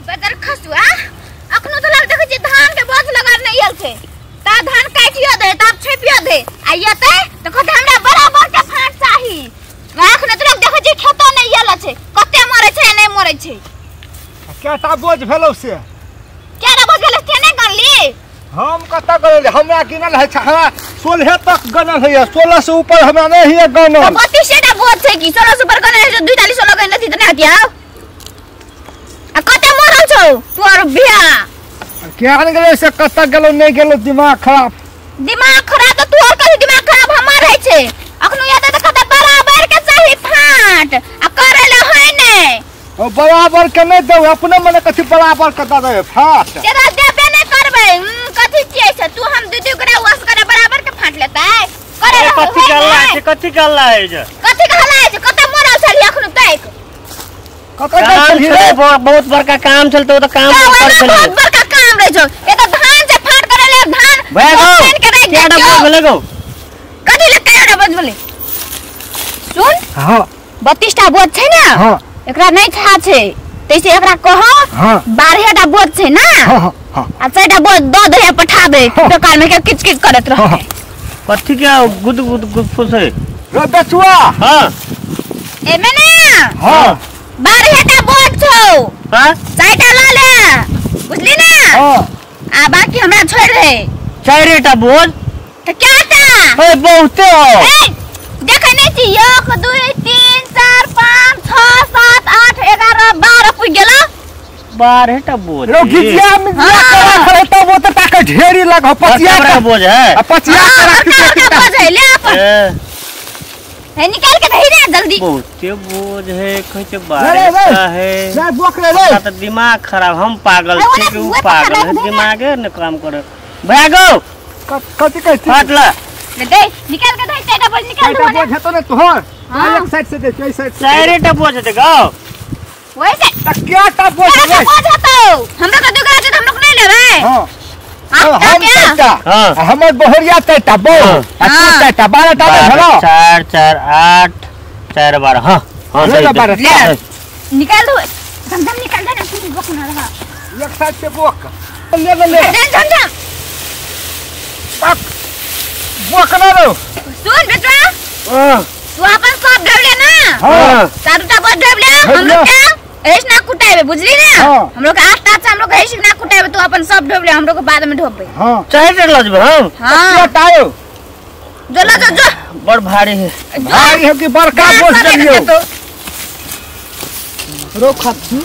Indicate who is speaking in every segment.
Speaker 1: बदर खसुआ अखनो तो लग देखे छी धान के बोझ लगा नहीं आल छे ता धान काटियो दे ता छेपियो दे आइयते तो कहते हमरा बराबर के फाट चाही अखनो तो लग देखे छी खेतो नहीं आल छे कते मरे छे नहीं मरे छे
Speaker 2: केटा बोझ भेलो से
Speaker 1: केटा बोझ भेलो से नहीं गनली
Speaker 2: हम कत गनल हमरा गिनल है हमरा 16 तक गनल है 16 से ऊपर हमरा नहीं है गनल
Speaker 1: 32 टा बोझ छे की 16 से ऊपर गनल है जो 42 16 गनल थी त नहीं हटिया आ कते मरल छौ तोर बिया
Speaker 2: केहन गेलो से कत गेलो नहीं गेलो दिमाग खराब
Speaker 1: तो तोर कहीं दिमाग खराब हमार है छे अखनो याद है त कते बराबर के चाही फाट आ करेला है नहीं
Speaker 2: ओ बराबर के नहीं दे अपने मने कथि बराबर के दे फाट
Speaker 1: तेरा देबे नहीं करबे कथि छियै से तू हम दीदी ओकरा वास करे बराबर के फाट लेतै करे
Speaker 3: कथि कहला है कथि कहला है जे
Speaker 1: कथि कहला है जे कते मरल छली अखनो तक
Speaker 2: कत गेल रे
Speaker 3: बहुत बड़का काम चलते तो काम कर चली
Speaker 1: बहुत बड़का काम रह छौ ए त धान से फाट करेले धान
Speaker 3: भागो केटा बोझ भेले गो
Speaker 1: कथि ले केटा बोझ भेले सुन
Speaker 2: हां
Speaker 1: 32 टा बोझ छै ना
Speaker 2: हां
Speaker 1: एकरा नहीं था छे तैसे एकरा कहो 12 टा बोझ छै ना
Speaker 2: हां हां
Speaker 1: आ 4 टा बोझ दो दे पठाबे दुकान में के किच किच करत रह
Speaker 3: कथि के गुद गुद गुद फुसे
Speaker 2: रे बचुआ
Speaker 3: हां
Speaker 1: एमे ना
Speaker 2: हां
Speaker 1: 12 टा बोझ छौ
Speaker 3: हां
Speaker 1: 4 टा ला ले बुझली ना
Speaker 2: हां
Speaker 1: आ बाकी हमरा छोड़ दे
Speaker 3: 4 टा बोझ
Speaker 1: तो क्या टा
Speaker 3: ए बहुते हो
Speaker 1: देखे नहीं छी 1 2 3 4 5 6 7 8 11 12 पुग गेला
Speaker 3: 12 टा बोझ
Speaker 2: रो गिजिया में करा खड़े तो वो तो ताके ढेरी लगा 50
Speaker 3: का बोझ है
Speaker 2: 50 का रखी
Speaker 1: बोझ है ले अपन है निकाल के दही रे जल्दी
Speaker 3: बहुते बोझ है कहे 12 का है
Speaker 2: जा बोक ले ले
Speaker 3: तो दिमाग खराब हम पागल छी कि वो पागल है दिमागे न काम करे भागो
Speaker 2: कथि कहती
Speaker 1: ले
Speaker 3: फाटला
Speaker 1: दे निकाल के दही तेरा बोझ निकाल दो
Speaker 2: बोझ है तो ने तोहर एक साइड से दे इस साइड से
Speaker 3: 4 टा बोझ है गाओ
Speaker 1: वैसे
Speaker 2: त क्या टा बोझ है
Speaker 1: बोझ हतो हमरा का दुकान से हम लोग नहीं लेबे
Speaker 2: हां हम
Speaker 1: क्या
Speaker 2: तैटा हमर बहरिया तैटा बो तैटा 12 टा भेलो
Speaker 3: 4 4 8 4 12 हां हां सही
Speaker 1: ले निकाल दो धम निकाल दे ना तू बोक ना रहा
Speaker 2: एक साइड से बोक ले ले
Speaker 1: दे धम
Speaker 2: बोक ना रो
Speaker 1: सुन बेटा तू अपन सब ढब ले ना
Speaker 2: हां
Speaker 1: चारोटा बोझ ढब ले हम लोग क्या ऐस ना कुटाएबे बुझली ना हम लोग 8 टा से हम लोग ऐस ना कुटाएबे तू अपन सब ढब ले हम लोग बाद में ढोबे
Speaker 2: हां
Speaker 3: 4 टा लजबे हम
Speaker 1: हां
Speaker 2: टायो
Speaker 1: जो ला जो
Speaker 3: बड़ भारी है
Speaker 2: भाई है कि बड़का बोझ देलियो रो खत्ती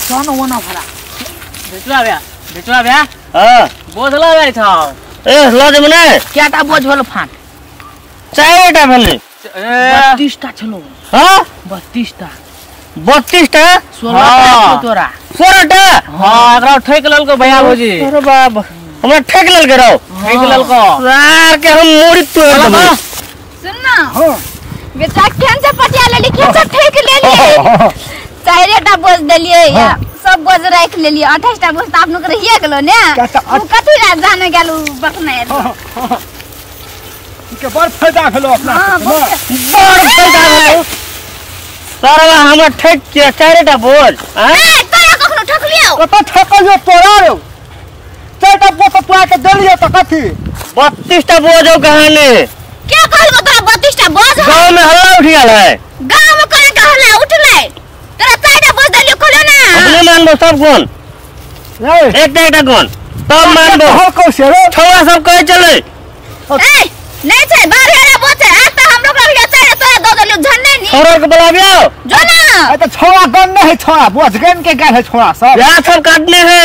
Speaker 2: सोना वना भरा
Speaker 3: बेचवा बे हां बोझ ला गई था ए लज मने
Speaker 4: केटा बोझ भेलो फाट
Speaker 3: 4 टा भेले
Speaker 4: 32 टा छलो
Speaker 3: हां
Speaker 4: 32 टा
Speaker 3: 32 टा
Speaker 4: 16 टा तोरा
Speaker 3: 16 टा
Speaker 4: हां एकरा ठेक लेल को भैया भौजी
Speaker 3: अरे बाप हमरा ठेक लेल के रहो
Speaker 4: ठेक लेल को
Speaker 3: यार के हम मोरी तोड़ देबो
Speaker 1: सुन ना
Speaker 2: हां
Speaker 1: बेटा केन से पटिया ले ली केन से ठेक ले लिए 4 टा बोझ देलिए या सब बोझ रख ले लिए 28 टा बोझ त आपन के रहिए गेलो ने तू कथि ला जाने गेलू बकने
Speaker 2: के बड़ फायदा भेलो अपना
Speaker 1: हां
Speaker 3: बड़ फायदा भेलो सारा हमरा ठेक के 4 टा बोझ हां
Speaker 1: ए तोरा कखनो ठक लियो
Speaker 2: कत ठकलियो तोरा रो 4 टा बोझ तो आके देलियो त कथि
Speaker 3: 32 टा बोझ हो कहानी
Speaker 1: क्या कहलबो तोरा 32 टा बोझ
Speaker 3: गांव में हल्ला उठ गेल है
Speaker 1: गांव में करे का हल्ला उठले तोरा 4 टा बोझ देलियो खोलो ना
Speaker 3: अपने मानबो सब गुण एक टा गुण तब मानबो
Speaker 2: हो को से रो
Speaker 3: छौआ सब कहे चले
Speaker 1: ए नहीं छै 12 टा बोझ है आता हम लोग रहिया 4 तोरा दो देलियो झन नहीं
Speaker 3: छौरा के बुलाबियो
Speaker 1: जो ना
Speaker 2: ए त छोड़ा गन नहीं छोड़ा बोझ गन के गाल है छोड़ा सब
Speaker 3: यहां सब काटने है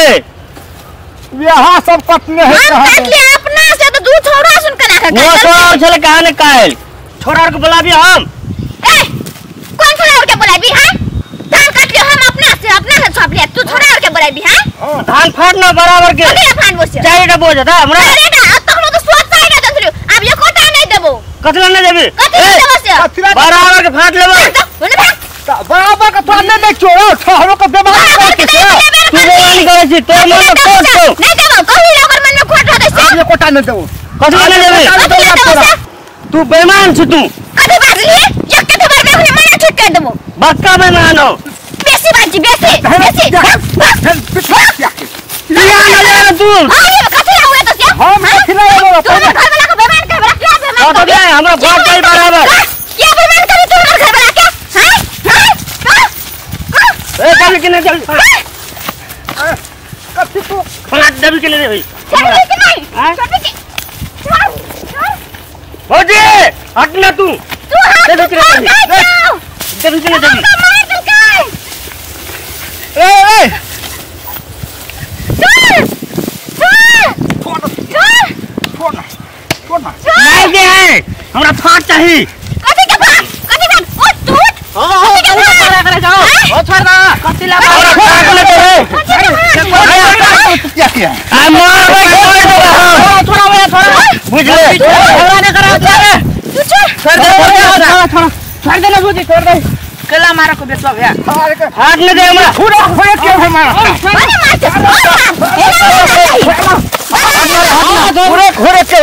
Speaker 2: यहां सब कटने है
Speaker 1: हम काट लिया अपना से तो दू छोरा सुन के रखा
Speaker 3: वो छोरा चले कहां कायल छोरा के बुलाबियो हम
Speaker 1: ए कौन छोरा के बुलाबी है धान काट लियो हम अपना से छाप लिया तू छोरा के बुलाबी है
Speaker 3: धान फाड़ना बराबर के
Speaker 1: अरे फान बोस
Speaker 3: 4 टा बोझ था हमरा
Speaker 1: अरे ना अब तक तो सोच साइड दे दियो अब ये कोटा नहीं देबो
Speaker 3: कतला नहीं देबी
Speaker 1: कथि देबो से
Speaker 3: बराबर के फाड़ लेबो
Speaker 1: बोले भाग
Speaker 2: बराबर का तो नहीं छोड़ो छोरो को बेमान कर के
Speaker 3: तू बेमान करे छी तो मन कोट दो
Speaker 1: नहीं देबो कहि लोगर मन में खोट दे से
Speaker 2: ये कोटा नहीं देबो
Speaker 3: कतला नहीं देबी तू बेईमान छी तू
Speaker 1: कथि बाजली एक कथि बाजली मन ठीक कर देबो
Speaker 3: बक्का बेईमान हो
Speaker 1: बेसी बाजी बेसी अरे कथी हुए तो क्या
Speaker 2: हम खिलाए बोलो
Speaker 1: तू घर वाला को बेमान कर बड़ा क्या बेमान
Speaker 3: तो दे हमरा घर जाई बराबर
Speaker 1: क्या बेमान कर तू घर वाला क्या हैं
Speaker 3: ए चल के चल
Speaker 2: कथी तू
Speaker 3: फला दबी के ले भाई
Speaker 1: चल के नहीं
Speaker 3: हाँ?
Speaker 1: चल के चल
Speaker 3: भौजी हट ना तू
Speaker 1: तू हाथ
Speaker 3: दे दे
Speaker 1: चल
Speaker 3: दे दे
Speaker 1: मार चल के
Speaker 2: ए
Speaker 1: चल
Speaker 2: छोड़
Speaker 1: चल
Speaker 3: नहीं दे है हमरा फाट चाहिए
Speaker 1: कथी के भाग ओ टूट
Speaker 3: हां करे जाओ ओ छोड़ दा कथी ला
Speaker 2: क्या किया
Speaker 3: आ मार थोड़ा बुझ ले हमरा ने करा
Speaker 1: तू चल
Speaker 3: छोड़ दे ना बुझी छोड़ दे कला मारा को बेचवा भैया हाथ न दे हमरा
Speaker 2: पूरा होए के हमारा
Speaker 1: अरे मार
Speaker 2: पूरे घोड़े के